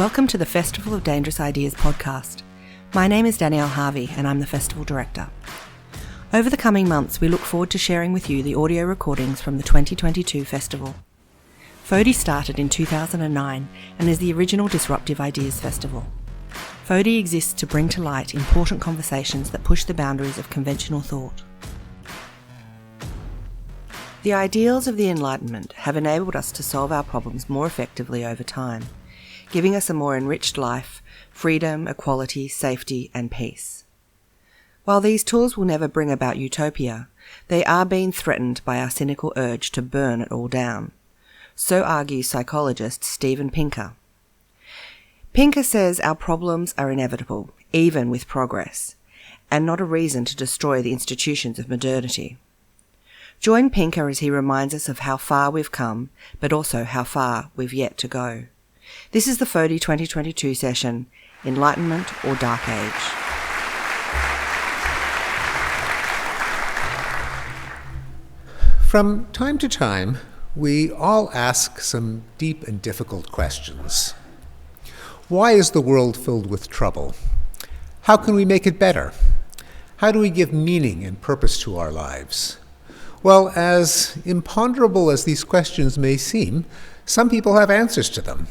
Welcome to the Festival of Dangerous Ideas podcast. My name is Danielle Harvey and I'm the festival director. Over the coming months, we look forward to sharing with you the audio recordings from the 2022 festival. FODI started in 2009 and is the original Disruptive Ideas Festival. FODI exists to bring to light important conversations that push the boundaries of conventional thought. The ideals of the Enlightenment have enabled us to solve our problems more effectively over time, giving us a more enriched life, freedom, equality, safety, and peace. While these tools will never bring about utopia, they are being threatened by our cynical urge to burn it all down. So argues psychologist Steven Pinker. Pinker says our problems are inevitable, even with progress, and not a reason to destroy the institutions of modernity. Join Pinker as he reminds us of how far we've come, but also how far we've yet to go. This is the FODI 2022 session, Enlightenment or Dark Age. From time to time, we all ask some deep and difficult questions. Why is the world filled with trouble? How can we make it better? How do we give meaning and purpose to our lives? Well, as imponderable as these questions may seem, some people have answers to them.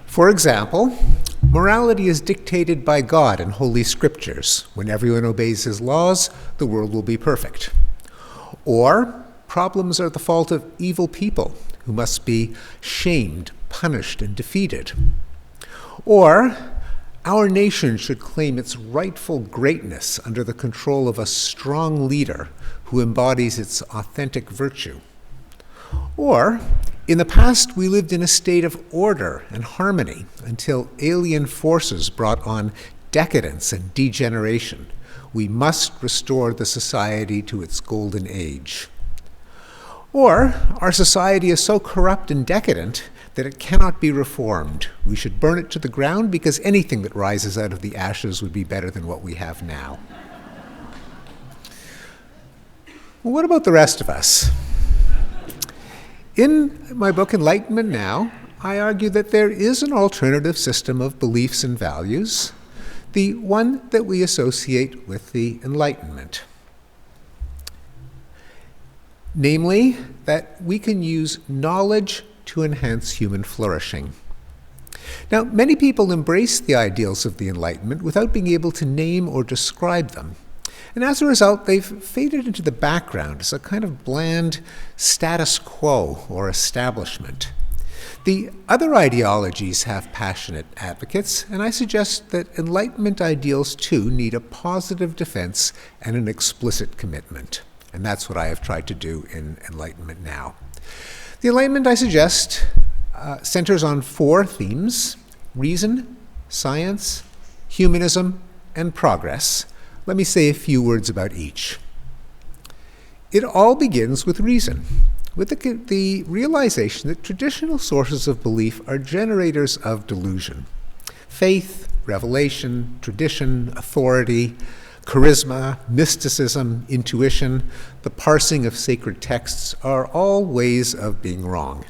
For example, morality is dictated by God in Holy Scriptures. When everyone obeys His laws, the world will be perfect. Or, problems are the fault of evil people who must be shamed, punished, and defeated. Or, our nation should claim its rightful greatness under the control of a strong leader who embodies its authentic virtue. Or, in the past, we lived in a state of order and harmony until alien forces brought on decadence and degeneration. We must restore the society to its golden age. Or, our society is so corrupt and decadent that it cannot be reformed. We should burn it to the ground because anything that rises out of the ashes would be better than what we have now. Well, what about the rest of us? In my book, Enlightenment Now, I argue that there is an alternative system of beliefs and values, the one that we associate with the Enlightenment. Namely, that we can use knowledge to enhance human flourishing. Now, many people embrace the ideals of the Enlightenment without being able to name or describe them. And as a result, they've faded into the background as a kind of bland status quo or establishment. The other ideologies have passionate advocates, and I suggest that Enlightenment ideals too need a positive defense and an explicit commitment. And that's what I have tried to do in Enlightenment Now. The Enlightenment, I suggest, centers on four themes: reason, science, humanism, and progress. Let me say a few words about each. It all begins with reason, with the realization that traditional sources of belief are generators of delusion. Faith, revelation, tradition, authority, charisma, mysticism, intuition, the parsing of sacred texts are all ways of being wrong.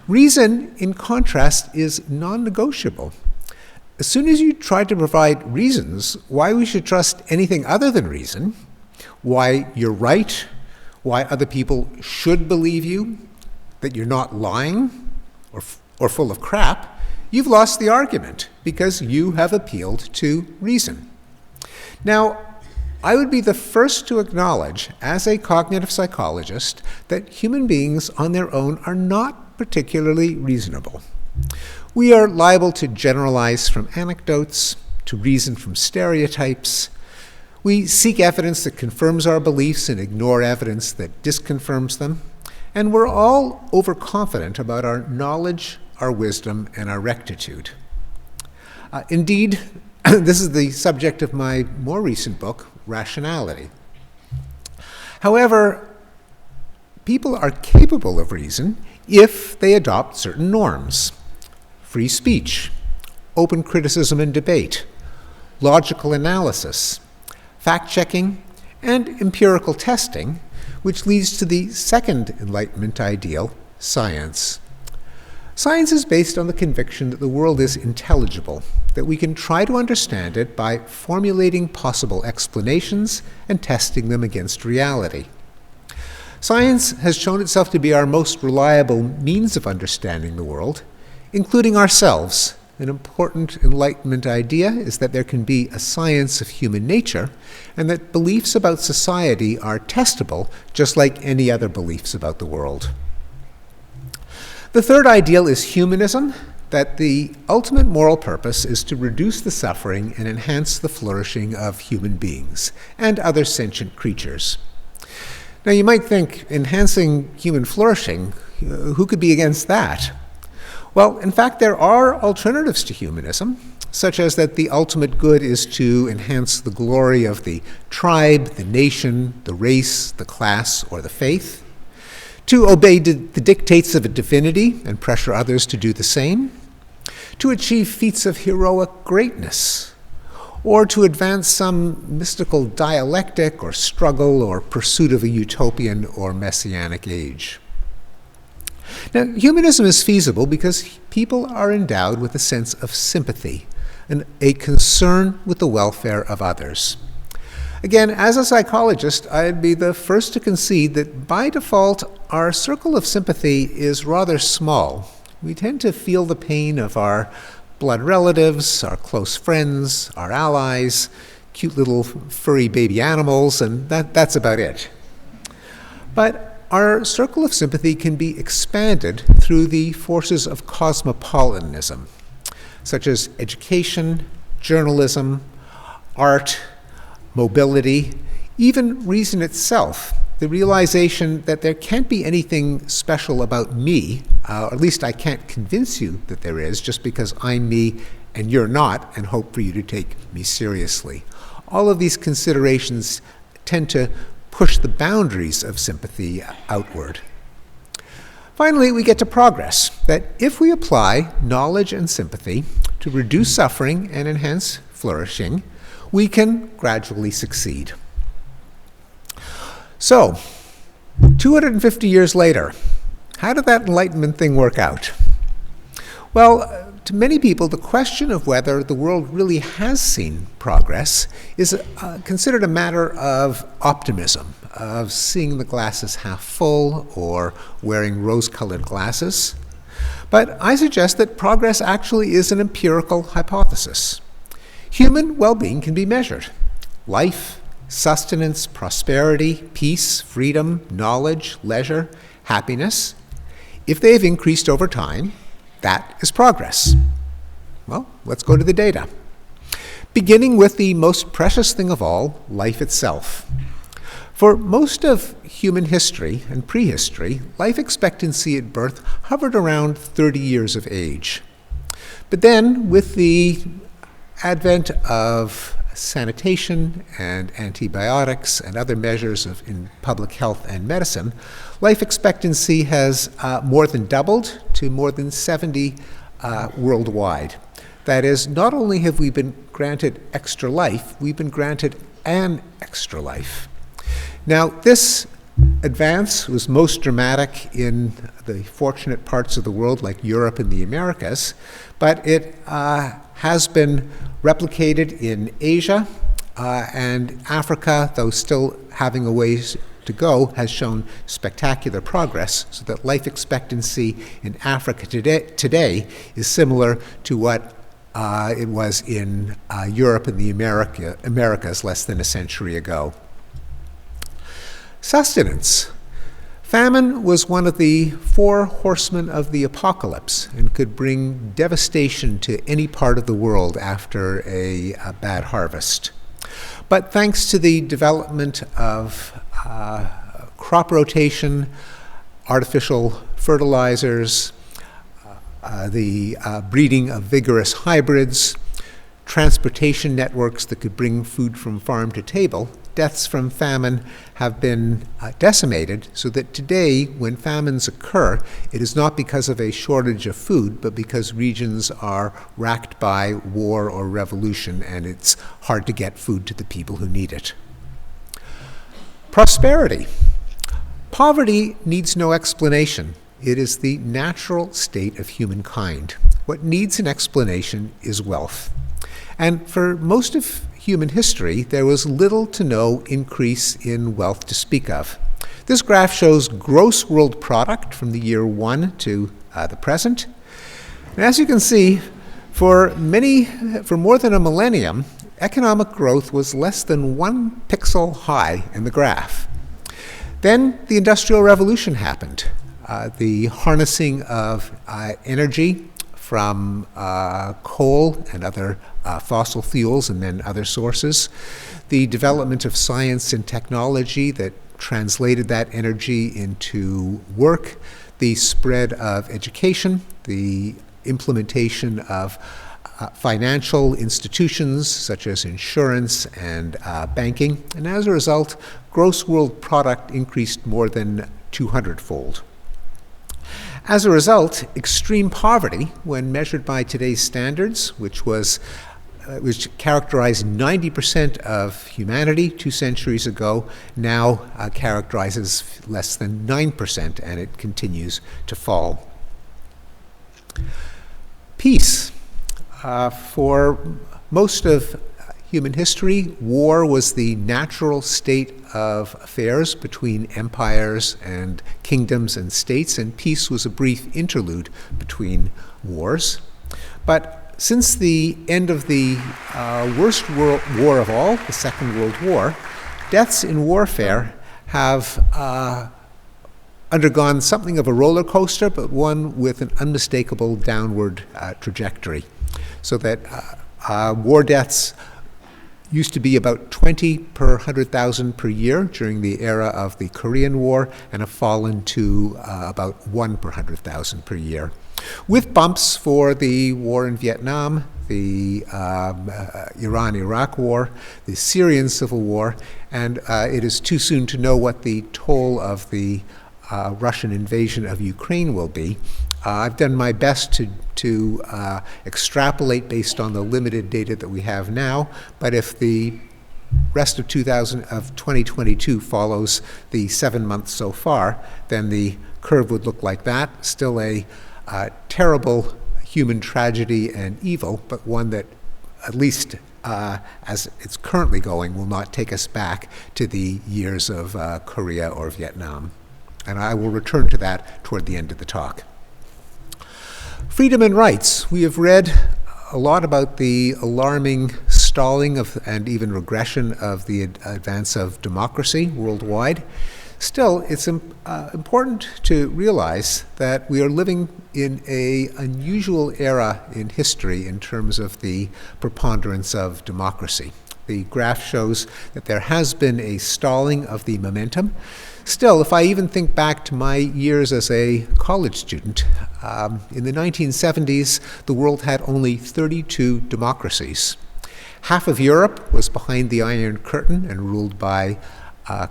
Reason, in contrast, is non-negotiable. As soon as you try to provide reasons why we should trust anything other than reason, why you're right, why other people should believe you, that you're not lying or full of crap, you've lost the argument because you have appealed to reason. Now, I would be the first to acknowledge, as a cognitive psychologist, that human beings on their own are not particularly reasonable. We are liable to generalize from anecdotes, to reason from stereotypes. We seek evidence that confirms our beliefs and ignore evidence that disconfirms them. And we're all overconfident about our knowledge, our wisdom, and our rectitude. Indeed, this is the subject of my more recent book, Rationality. However, people are capable of reason if they adopt certain norms: free speech, open criticism and debate, logical analysis, fact-checking, and empirical testing, which leads to the second Enlightenment ideal, science. Science is based on the conviction that the world is intelligible, that we can try to understand it by formulating possible explanations and testing them against reality. Science has shown itself to be our most reliable means of understanding the world, including ourselves. An important Enlightenment idea is that there can be a science of human nature, and that beliefs about society are testable, just like any other beliefs about the world. The third ideal is humanism, that the ultimate moral purpose is to reduce the suffering and enhance the flourishing of human beings and other sentient creatures. Now you might think, enhancing human flourishing, who could be against that? Well, in fact, there are alternatives to humanism, such as that the ultimate good is to enhance the glory of the tribe, the nation, the race, the class, or the faith, to obey the dictates of a divinity and pressure others to do the same, to achieve feats of heroic greatness, or to advance some mystical dialectic or struggle or pursuit of a utopian or messianic age. Now, humanism is feasible because people are endowed with a sense of sympathy and a concern with the welfare of others. Again, as a psychologist, I'd be the first to concede that by default, our circle of sympathy is rather small. We tend to feel the pain of our blood relatives, our close friends, our allies, cute little furry baby animals, and that's about it. But our circle of sympathy can be expanded through the forces of cosmopolitanism, such as education, journalism, art, mobility, even reason itself, the realization that there can't be anything special about me, or at least I can't convince you that there is just because I'm me and you're not, and hope for you to take me seriously. All of these considerations tend to push the boundaries of sympathy outward. Finally, we get to progress, that if we apply knowledge and sympathy to reduce suffering and enhance flourishing, we can gradually succeed. So, 250 years later, how did that Enlightenment thing work out? Well, to many people, the question of whether the world really has seen progress is considered a matter of optimism, of seeing the glass as half full or wearing rose-colored glasses. But I suggest that progress actually is an empirical hypothesis. Human well-being can be measured. Life, sustenance, prosperity, peace, freedom, knowledge, leisure, happiness. If they have increased over time, that is progress. Well, let's go to the data. Beginning with the most precious thing of all, life itself. For most of human history and prehistory, life expectancy at birth hovered around 30 years of age. But then, with the advent of sanitation and antibiotics and other measures in public health and medicine, life expectancy has more than doubled to more than 70 worldwide. That is, not only have we been granted extra life, we've been granted an extra life. Now, this advance was most dramatic in the fortunate parts of the world like Europe and the Americas, but it has been replicated in Asia and Africa, though still having a ways to go, has shown spectacular progress, so that life expectancy in Africa today is similar to what it was in Europe and the Americas less than a century ago. Sustenance. Famine was one of the four horsemen of the apocalypse and could bring devastation to any part of the world after a bad harvest. But thanks to the development of crop rotation, artificial fertilizers, the breeding of vigorous hybrids, transportation networks that could bring food from farm to table, deaths from famine have been decimated, so that today, when famines occur, it is not because of a shortage of food, but because regions are racked by war or revolution, and it's hard to get food to the people who need it. Prosperity. Poverty needs no explanation. It is the natural state of humankind. What needs an explanation is wealth. And for most of human history, there was little to no increase in wealth to speak of. This graph shows gross world product from the year 1 to the present. And as you can see, for more than a millennium, economic growth was less than 1 pixel high in the graph. Then the Industrial Revolution happened. The harnessing of energy from coal and other fossil fuels and then other sources, the development of science and technology that translated that energy into work, the spread of education, the implementation of financial institutions such as insurance and banking, and as a result, gross world product increased more than 200-fold. As a result, extreme poverty, when measured by today's standards, which characterized 90% of humanity 2 centuries ago, now characterizes less than 9%, and it continues to fall. Peace. For most of human history, war was the natural state of affairs between empires and kingdoms and states, and peace was a brief interlude between wars. But since the end of the worst war of all, the Second World War, deaths in warfare have undergone something of a roller coaster, but one with an unmistakable downward trajectory. So that war deaths used to be about 20 per 100,000 per year during the era of the Korean War, and have fallen to about 1 per 100,000 per year. With bumps for the war in Vietnam, the Iran-Iraq War, the Syrian Civil War, and it is too soon to know what the toll of the Russian invasion of Ukraine will be. I've done my best to extrapolate based on the limited data that we have now, but if the rest of 2022 follows the 7 months so far, then the curve would look like that. Still a terrible human tragedy and evil, but one that, at least as it's currently going, will not take us back to the years of Korea or Vietnam. And I will return to that toward the end of the talk. Freedom and rights. We have read a lot about the alarming stalling of and even regression of the advance of democracy worldwide. Still, it's important to realize that we are living in an unusual era in history in terms of the preponderance of democracy. The graph shows that there has been a stalling of the momentum. Still, if I even think back to my years as a college student, in the 1970s, the world had only 32 democracies. Half of Europe was behind the Iron Curtain and ruled by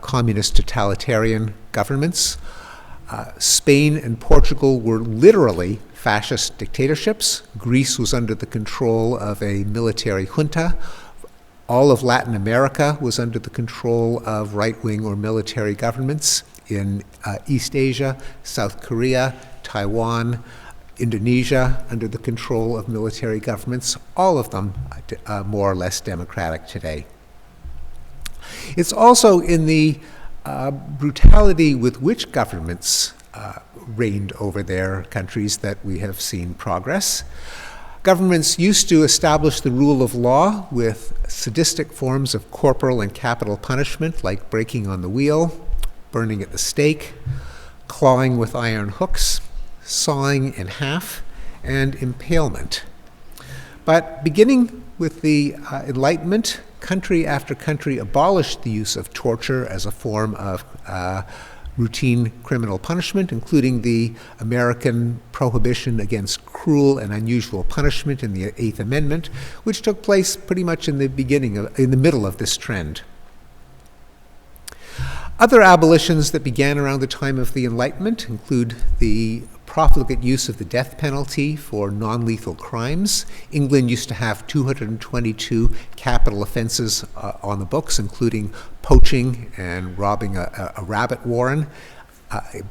communist totalitarian governments. Spain and Portugal were literally fascist dictatorships. Greece was under the control of a military junta. All of Latin America was under the control of right-wing or military governments. In East Asia, South Korea, Taiwan, Indonesia, under the control of military governments, all of them more or less democratic today. It's also in the brutality with which governments reigned over their countries that we have seen progress. Governments used to establish the rule of law with sadistic forms of corporal and capital punishment, like breaking on the wheel, burning at the stake, clawing with iron hooks, sawing in half, and impalement. But beginning with the Enlightenment, country after country abolished the use of torture as a form of routine criminal punishment, including the American prohibition against cruel and unusual punishment in the Eighth Amendment, which took place pretty much in the middle of this trend. Other abolitions that began around the time of the Enlightenment include the profligate use of the death penalty for non-lethal crimes. England used to have 222 capital offenses on the books, including poaching and robbing a rabbit warren.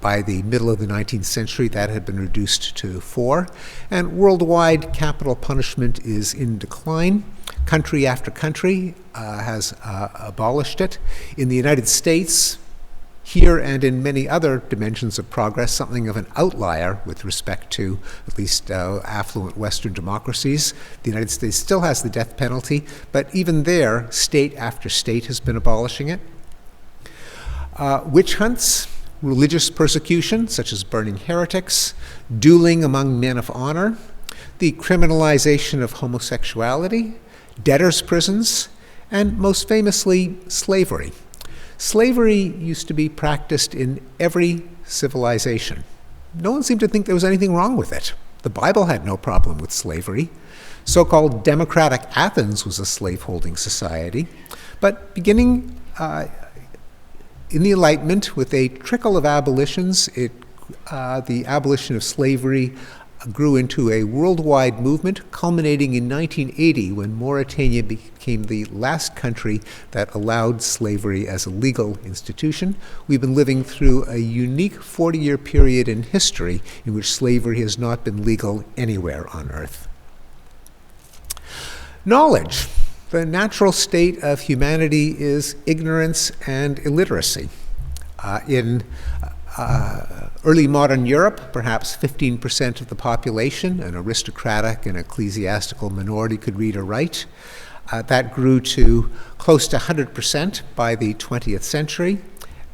By the middle of the 19th century, that had been reduced to 4. And worldwide, capital punishment is in decline. Country after country has abolished it. In the United States, here and in many other dimensions of progress, something of an outlier with respect to at least affluent Western democracies. The United States still has the death penalty, but even there, state after state has been abolishing it. Witch hunts, religious persecution, such as burning heretics, dueling among men of honor, the criminalization of homosexuality, debtors' prisons, and most famously, slavery. Slavery used to be practiced in every civilization. No one seemed to think there was anything wrong with it. The Bible had no problem with slavery. So-called democratic Athens was a slaveholding society. But beginning in the Enlightenment, with a trickle of abolitions, the abolition of slavery grew into a worldwide movement, culminating in 1980 when Mauritania became the last country that allowed slavery as a legal institution. We've been living through a unique 40-year period in history in which slavery has not been legal anywhere on earth. Knowledge. The natural state of humanity is ignorance and illiteracy. In early modern Europe, perhaps 15% of the population, an aristocratic and ecclesiastical minority, could read or write. That grew to close to 100% by the 20th century.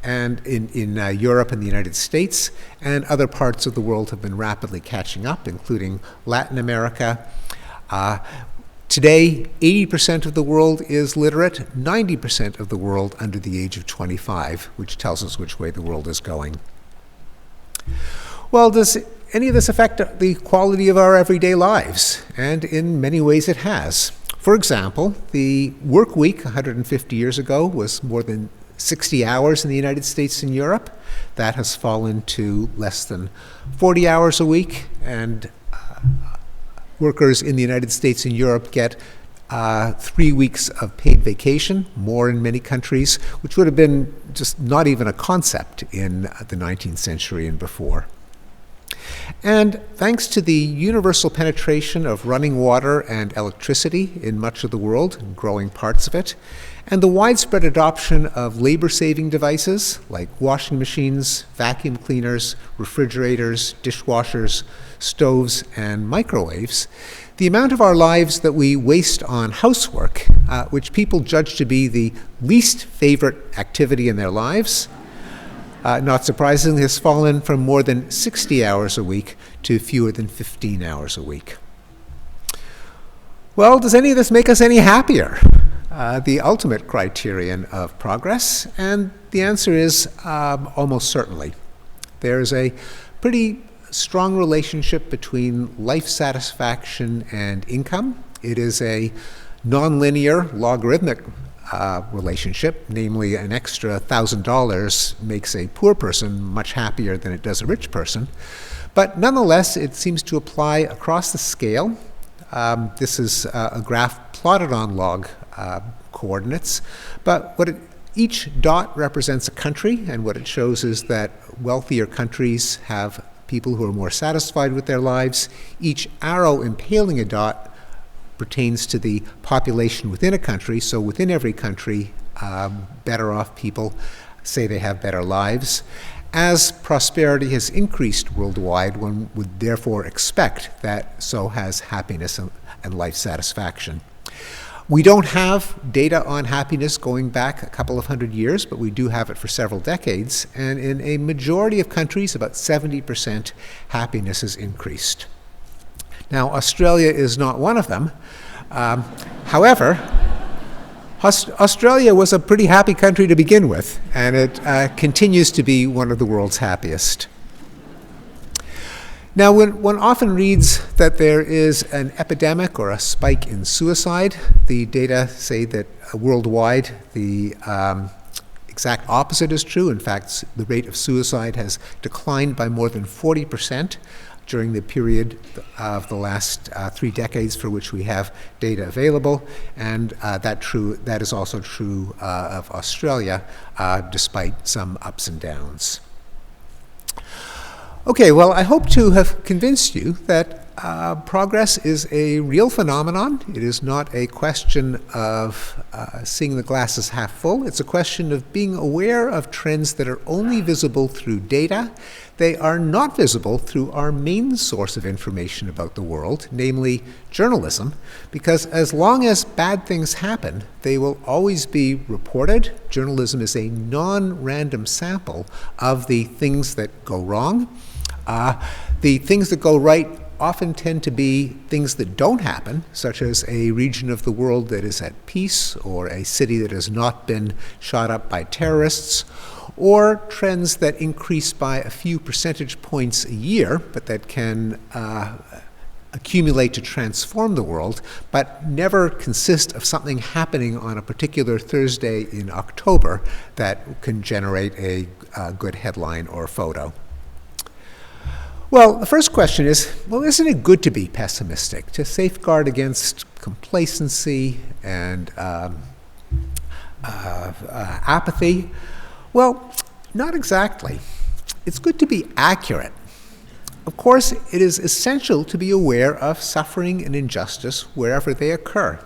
And in Europe and the United States, and other parts of the world have been rapidly catching up, including Latin America. Today, 80% of the world is literate, 90% of the world under the age of 25, which tells us which way the world is going. Well, does any of this affect the quality of our everyday lives? And in many ways it has. For example, the work week 150 years ago was more than 60 hours in the United States and Europe. That has fallen to less than 40 hours a week, and workers in the United States and Europe get 3 weeks of paid vacation, more in many countries, which would have been just not even a concept in the 19th century and before. And thanks to the universal penetration of running water and electricity in much of the world, and growing parts of it, and the widespread adoption of labor-saving devices like washing machines, vacuum cleaners, refrigerators, dishwashers, stoves, and microwaves, the amount of our lives that we waste on housework, which people judge to be the least favorite activity in their lives, not surprisingly, has fallen from more than 60 hours a week to fewer than 15 hours a week. Well, does any of this make us any happier? The ultimate criterion of progress, and the answer is almost certainly. There's a pretty strong relationship between life satisfaction and income. It is a nonlinear, logarithmic relationship, namely an extra $1,000 makes a poor person much happier than it does a rich person. But nonetheless, it seems to apply across the scale. This is a graph plotted on log coordinates, but each dot represents a country, and what it shows is that wealthier countries have people who are more satisfied with their lives. Each arrow impaling a dot pertains to the population within a country, so within every country, better off people say they have better lives. As prosperity has increased worldwide, one would therefore expect that so has happiness and life satisfaction. We don't have data on happiness going back a couple of hundred years, but we do have it for several decades, and in a majority of countries, about 70%, happiness has increased. Now, Australia is not one of them. However, Australia was a pretty happy country to begin with, and it continues to be one of the world's happiest. Now, when one often reads that there is an epidemic or a spike in suicide, the data say that worldwide the exact opposite is true. In fact, the rate of suicide has declined by more than 40% during the period of the last 3 decades for which we have data available, and that is also true of Australia, despite some ups and downs. Okay, well, I hope to have convinced you that progress is a real phenomenon. It is not a question of seeing the glass as half full. It's a question of being aware of trends that are only visible through data. They are not visible through our main source of information about the world, namely journalism, because as long as bad things happen, they will always be reported. Journalism is a non-random sample of the things that go wrong. The things that go right often tend to be things that don't happen, such as a region of the world that is at peace, or a city that has not been shot up by terrorists, or trends that increase by a few percentage points a year, but that can accumulate to transform the world, but never consist of something happening on a particular Thursday in October that can generate a good headline or photo. Well, the first question is, well, isn't it good to be pessimistic, to safeguard against complacency and apathy? Well, not exactly. It's good to be accurate. Of course, it is essential to be aware of suffering and injustice wherever they occur.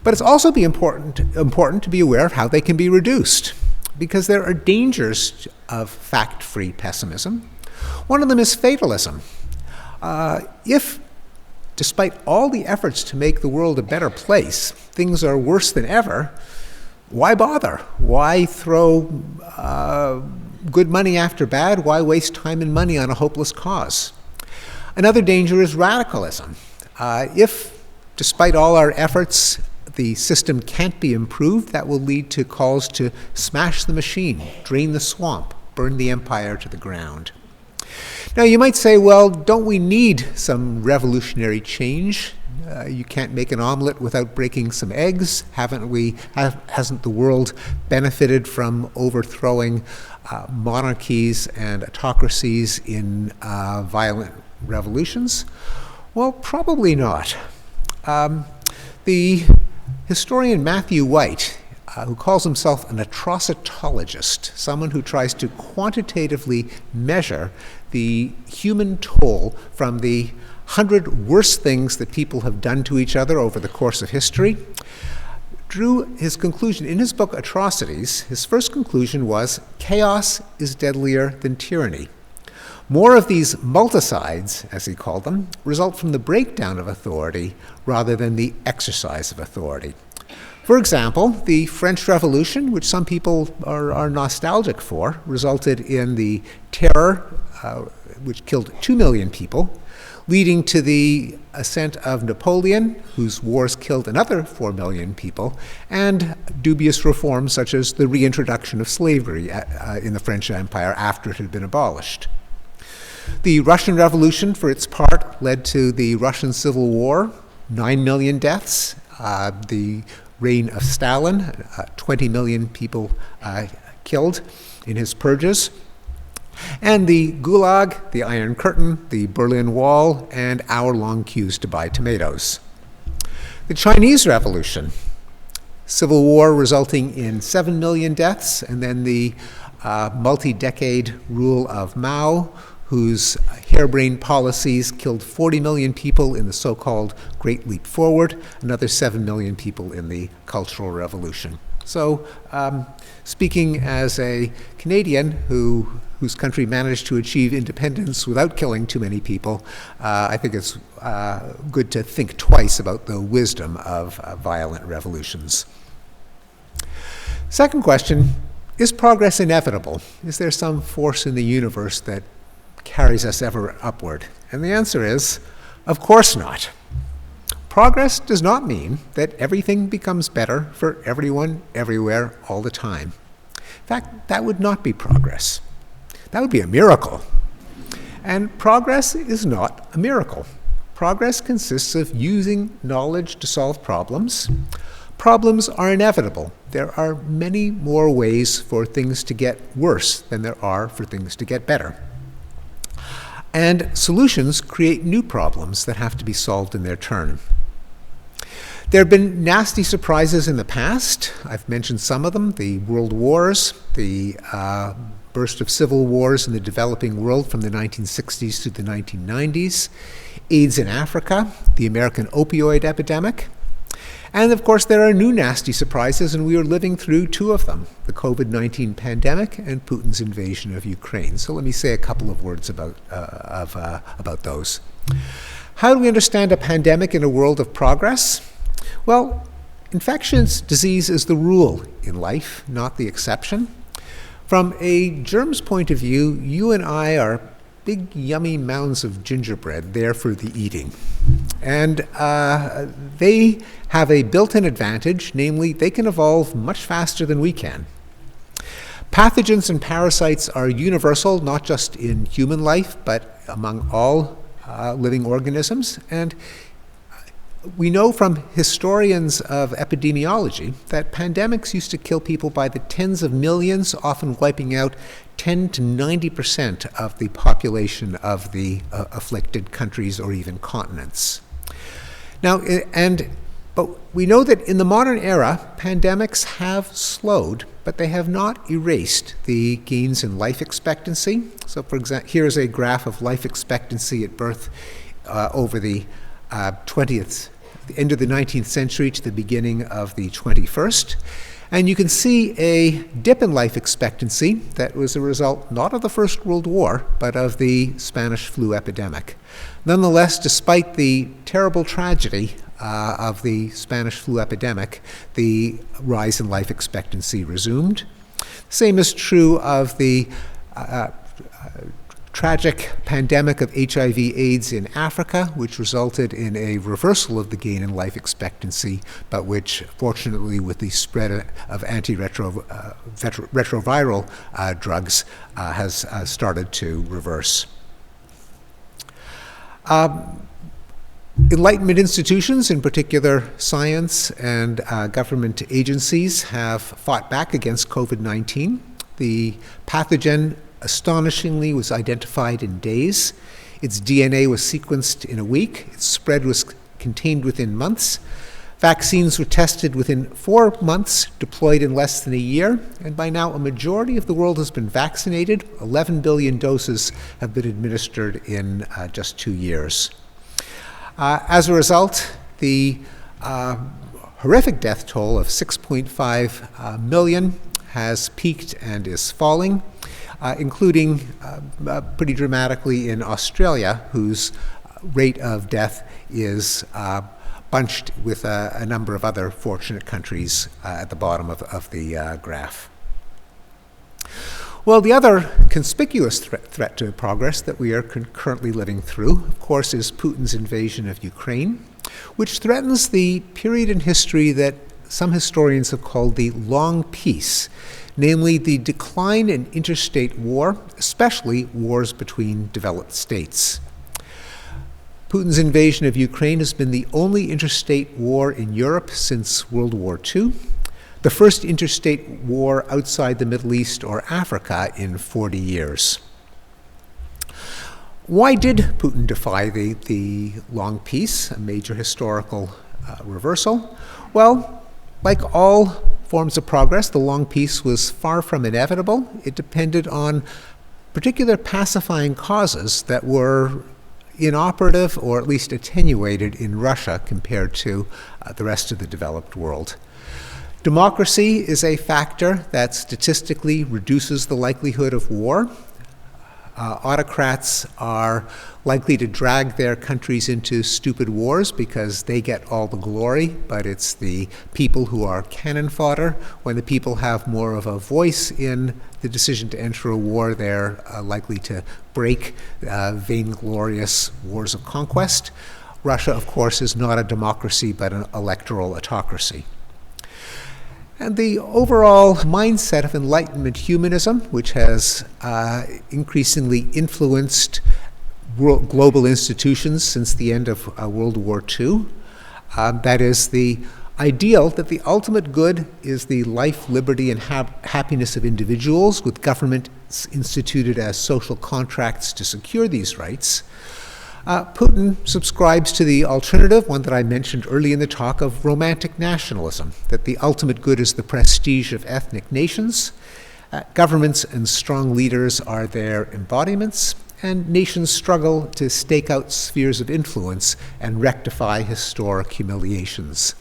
But it's also important to be aware of how they can be reduced, because there are dangers of fact-free pessimism. One of them is fatalism. If, despite all the efforts to make the world a better place, things are worse than ever, why bother? Why throw good money after bad? Why waste time and money on a hopeless cause? Another danger is radicalism. If, despite all our efforts, the system can't be improved, that will lead to calls to smash the machine, drain the swamp, burn the empire to the ground. Now, you might say, well, don't we need some revolutionary change? You can't make an omelet without breaking some eggs. Hasn't the world benefited from overthrowing monarchies and autocracies in violent revolutions? Well, probably not. The historian Matthew White, who calls himself an atrocitologist, someone who tries to quantitatively measure the human toll from the 100 worst things that people have done to each other over the course of history, drew his conclusion in his book Atrocities. His first conclusion was, chaos is deadlier than tyranny. More of these multicides, as he called them, result from the breakdown of authority rather than the exercise of authority. For example, the French Revolution, which some people are nostalgic for, resulted in the terror, which killed 2 million people, leading to the ascent of Napoleon, whose wars killed another 4 million people, and dubious reforms such as the reintroduction of slavery in the French Empire after it had been abolished. The Russian Revolution, for its part, led to the Russian Civil War, 9 million deaths. The reign of Stalin, 20 million people killed in his purges. And the Gulag, the Iron Curtain, the Berlin Wall, and hour-long queues to buy tomatoes. The Chinese Revolution, civil war resulting in 7 million deaths, and then the multi-decade rule of Mao, whose harebrained policies killed 40 million people in the so-called Great Leap Forward, another 7 million people in the Cultural Revolution. So, speaking as a Canadian whose country managed to achieve independence without killing too many people, I think it's good to think twice about the wisdom of violent revolutions. Second question, is progress inevitable? Is there some force in the universe that carries us ever upward? And the answer is, of course not. Progress does not mean that everything becomes better for everyone, everywhere, all the time. In fact, that would not be progress. That would be a miracle. And progress is not a miracle. Progress consists of using knowledge to solve problems, Problems are inevitable. There are many more ways for things to get worse than there are for things to get better. And solutions create new problems that have to be solved in their turn. There have been nasty surprises in the past. I've mentioned some of them: the world wars, the burst of civil wars in the developing world from the 1960s to the 1990s, AIDS in Africa, the American opioid epidemic. And of course, there are new nasty surprises, and we are living through two of them: the COVID-19 pandemic and Putin's invasion of Ukraine. So let me say a couple of words about those. How do we understand a pandemic in a world of progress? Well, infectious disease is the rule in life, not the exception. From a germ's point of view, you and I are big, yummy mounds of gingerbread there for the eating. And they have a built-in advantage, namely, they can evolve much faster than we can. Pathogens and parasites are universal, not just in human life, but among all living organisms. And we know from historians of epidemiology that pandemics used to kill people by the tens of millions, often wiping out 10 to 90% of the population of the afflicted countries or even continents. Now, but we know that in the modern era, pandemics have slowed, but they have not erased the gains in life expectancy. So, for example, here's a graph of life expectancy at birth over the the end of the 19th century to the beginning of the 21st. And you can see a dip in life expectancy that was a result not of the First World War, but of the Spanish flu epidemic. Nonetheless, despite the terrible tragedy of the Spanish flu epidemic, the rise in life expectancy resumed. Same is true of the tragic pandemic of HIV/AIDS in Africa, which resulted in a reversal of the gain in life expectancy, but which, fortunately, with the spread of antiretroviral drugs, has started to reverse. Enlightenment institutions, in particular science and government agencies, have fought back against COVID-19. The pathogen, astonishingly, was identified in days. Its DNA was sequenced in a week. Its spread was contained within months. Vaccines were tested within 4 months, deployed in less than a year, and by now a majority of the world has been vaccinated. 11 billion doses have been administered in just 2 years. As a result, the horrific death toll of 6.5 million has peaked and is falling, including pretty dramatically in Australia, whose rate of death is bunched with a number of other fortunate countries at the bottom of the graph. Well, the other conspicuous threat to progress that we are currently living through, of course, is Putin's invasion of Ukraine, which threatens the period in history that some historians have called the Long Peace, namely the decline in interstate war, especially wars between developed states. Putin's invasion of Ukraine has been the only interstate war in Europe since World War II, the first interstate war outside the Middle East or Africa in 40 years. Why did Putin defy the long peace, a major historical reversal? Well, like all forms of progress, the long peace was far from inevitable. It depended on particular pacifying causes that were inoperative or at least attenuated in Russia compared to the rest of the developed world. Democracy is a factor that statistically reduces the likelihood of war. Autocrats are likely to drag their countries into stupid wars because they get all the glory, but it's the people who are cannon fodder. When the people have more of a voice in the decision to enter a war, they're likely to break vainglorious wars of conquest. Russia, of course, is not a democracy, but an electoral autocracy. And the overall mindset of Enlightenment humanism, which has increasingly influenced global institutions since the end of World War II, that is the ideal that the ultimate good is the life, liberty, and happiness of individuals, with governments instituted as social contracts to secure these rights, Putin subscribes to the alternative, one that I mentioned early in the talk, of romantic nationalism, that the ultimate good is the prestige of ethnic nations. Governments and strong leaders are their embodiments, and nations struggle to stake out spheres of influence and rectify historic humiliations.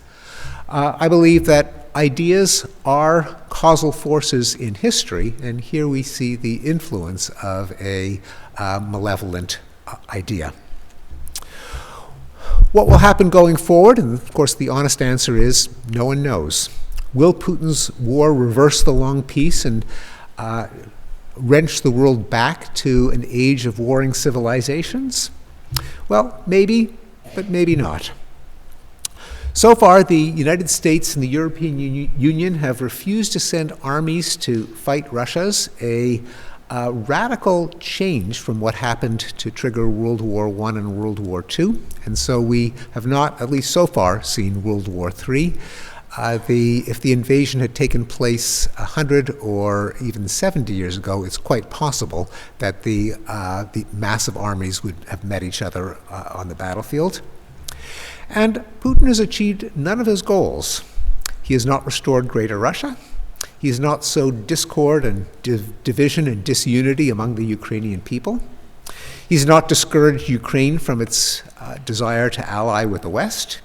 I believe that ideas are causal forces in history, and here we see the influence of a malevolent idea. What will happen going forward? And of course the honest answer is no one knows. Will Putin's war reverse the long peace and wrench the world back to an age of warring civilizations? Well, maybe, but maybe not. So far, the United States and the European Union have refused to send armies to fight Russia's, a radical change from what happened to trigger World War I and World War II. And so we have not, at least so far, seen World War III. If the invasion had taken place 100 or even 70 years ago, it's quite possible that the massive armies would have met each other on the battlefield. And Putin has achieved none of his goals. He has not restored Greater Russia. He has not sowed discord and division and disunity among the Ukrainian people. He's not discouraged Ukraine from its desire to ally with the West.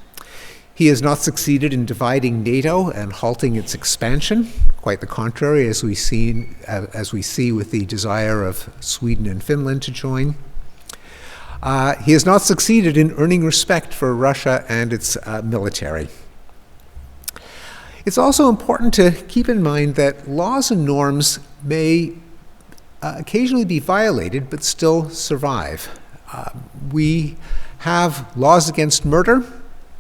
He has not succeeded in dividing NATO and halting its expansion. Quite the contrary, as we see with the desire of Sweden and Finland to join. He has not succeeded in earning respect for Russia and its military. It's also important to keep in mind that laws and norms may occasionally be violated but still survive. We have laws against murder,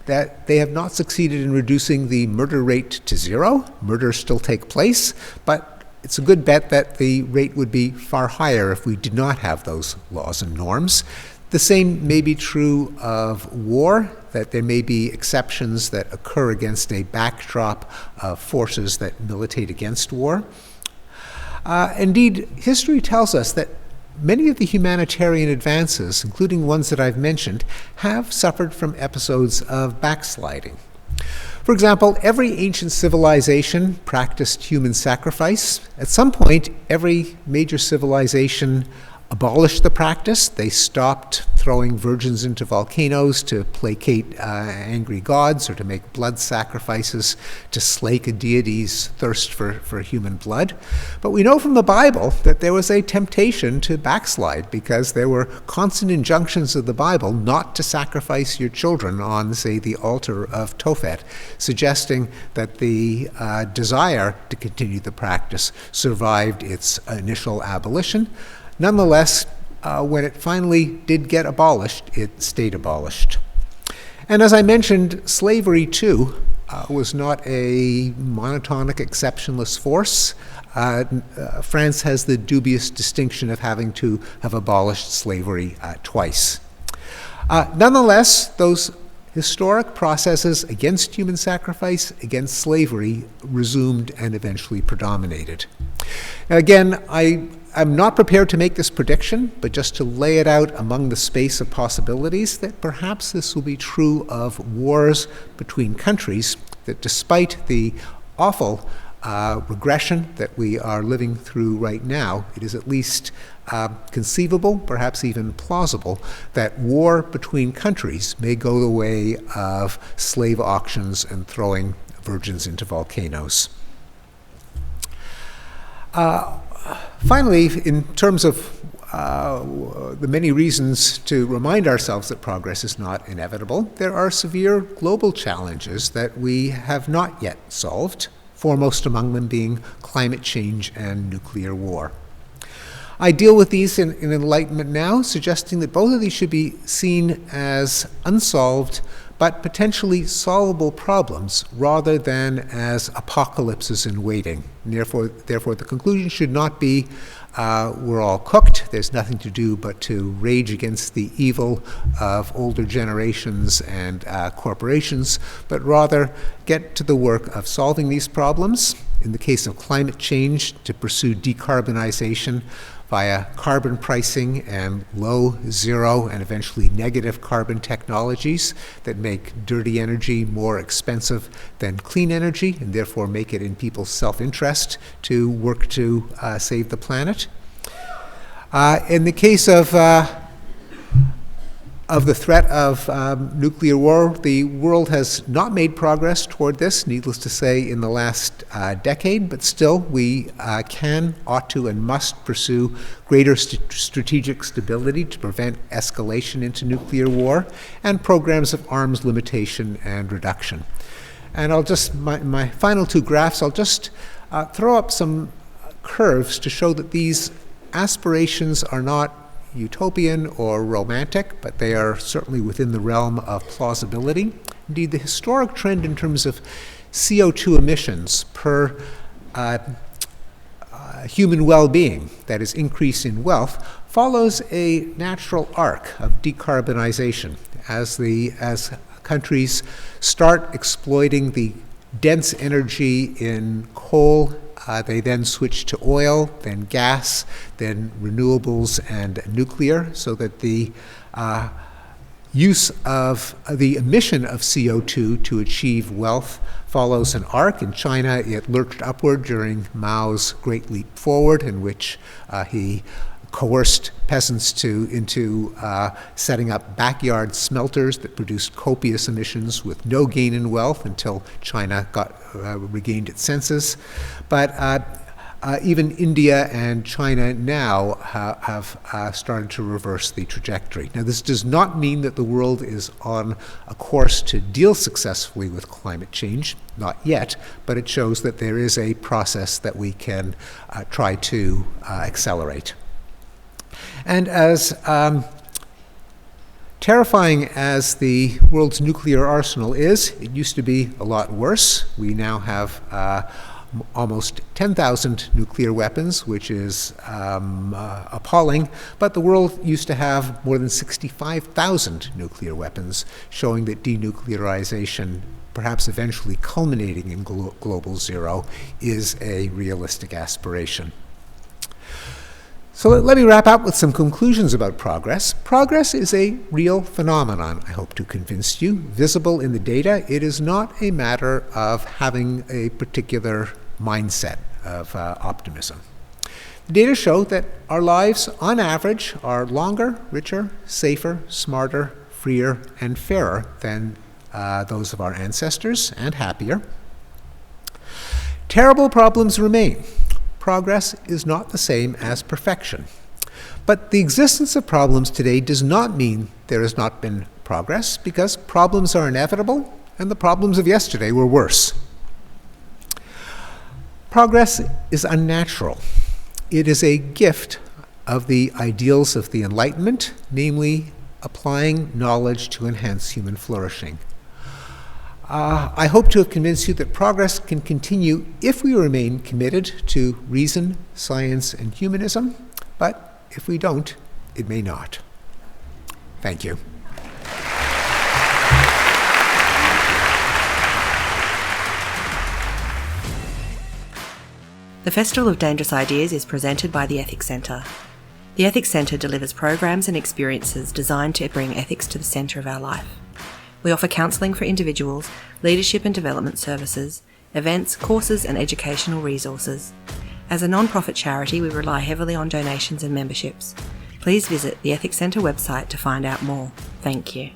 that they have not succeeded in reducing the murder rate to zero. Murders still take place, but it's a good bet that the rate would be far higher if we did not have those laws and norms. The same may be true of war, that there may be exceptions that occur against a backdrop of forces that militate against war. Indeed, history tells us that many of the humanitarian advances, including ones that I've mentioned, have suffered from episodes of backsliding. For example, every ancient civilization practiced human sacrifice. At some point, every major civilization abolished the practice. They stopped throwing virgins into volcanoes to placate angry gods or to make blood sacrifices to slake a deity's thirst for human blood. But we know from the Bible that there was a temptation to backslide because there were constant injunctions of the Bible not to sacrifice your children on, say, the altar of Tophet, suggesting that the desire to continue the practice survived its initial abolition. Nonetheless, when it finally did get abolished, it stayed abolished. And as I mentioned, slavery, too, was not a monotonic, exceptionless force. France has the dubious distinction of having to have abolished slavery twice. Nonetheless, those historic processes against human sacrifice, against slavery, resumed and eventually predominated. Now, again, I'm not prepared to make this prediction, but just to lay it out among the space of possibilities that perhaps this will be true of wars between countries, that despite the awful regression that we are living through right now, it is at least conceivable, perhaps even plausible, that war between countries may go the way of slave auctions and throwing virgins into volcanoes. Finally, in terms of the many reasons to remind ourselves that progress is not inevitable, there are severe global challenges that we have not yet solved, foremost among them being climate change and nuclear war. I deal with these in Enlightenment now, suggesting that both of these should be seen as unsolved but potentially solvable problems rather than as apocalypses in waiting. And therefore, the conclusion should not be we're all cooked, there's nothing to do but to rage against the evil of older generations and corporations, but rather get to the work of solving these problems. In the case of climate change, to pursue decarbonization via carbon pricing and low, zero, and eventually negative carbon technologies that make dirty energy more expensive than clean energy, and therefore make it in people's self-interest to work to save the planet. In the case of the threat of nuclear war, the world has not made progress toward this, needless to say, in the last decade, but still we can, ought to, and must pursue greater strategic stability to prevent escalation into nuclear war, and programs of arms limitation and reduction. And I'll just, my final two graphs, I'll just throw up some curves to show that these aspirations are not utopian or romantic, but they are certainly within the realm of plausibility. Indeed, the historic trend in terms of CO2 emissions per human well-being, that is, increase in wealth, follows a natural arc of decarbonization. As countries start exploiting the dense energy in coal, they then switch to oil, then gas, then renewables and nuclear, so that the use of the emission of CO2 to achieve wealth follows an arc. In China, it lurched upward during Mao's Great Leap Forward, in which he coerced peasants into setting up backyard smelters that produced copious emissions with no gain in wealth until China regained its senses. But even India and China now have started to reverse the trajectory. Now, this does not mean that the world is on a course to deal successfully with climate change, not yet, but it shows that there is a process that we can try to accelerate. And as terrifying as the world's nuclear arsenal is, it used to be a lot worse. We now have almost 10,000 nuclear weapons, which is appalling, but the world used to have more than 65,000 nuclear weapons, showing that denuclearization, perhaps eventually culminating in global zero, is a realistic aspiration. So let me wrap up with some conclusions about progress. Progress is a real phenomenon, I hope to convince you, visible in the data. It is not a matter of having a particular mindset of optimism. The data show that our lives, on average, are longer, richer, safer, smarter, freer, and fairer than those of our ancestors, and happier. Terrible problems remain. Progress is not the same as perfection. But the existence of problems today does not mean there has not been progress, because problems are inevitable, and the problems of yesterday were worse. Progress is unnatural. It is a gift of the ideals of the Enlightenment, namely applying knowledge to enhance human flourishing. I hope to have convinced you that progress can continue if we remain committed to reason, science, and humanism, but if we don't, it may not. Thank you. The Festival of Dangerous Ideas is presented by the Ethics Centre. The Ethics Centre delivers programs and experiences designed to bring ethics to the centre of our life. We offer counselling for individuals, leadership and development services, events, courses and educational resources. As a non-profit charity, we rely heavily on donations and memberships. Please visit the Ethics Centre website to find out more. Thank you.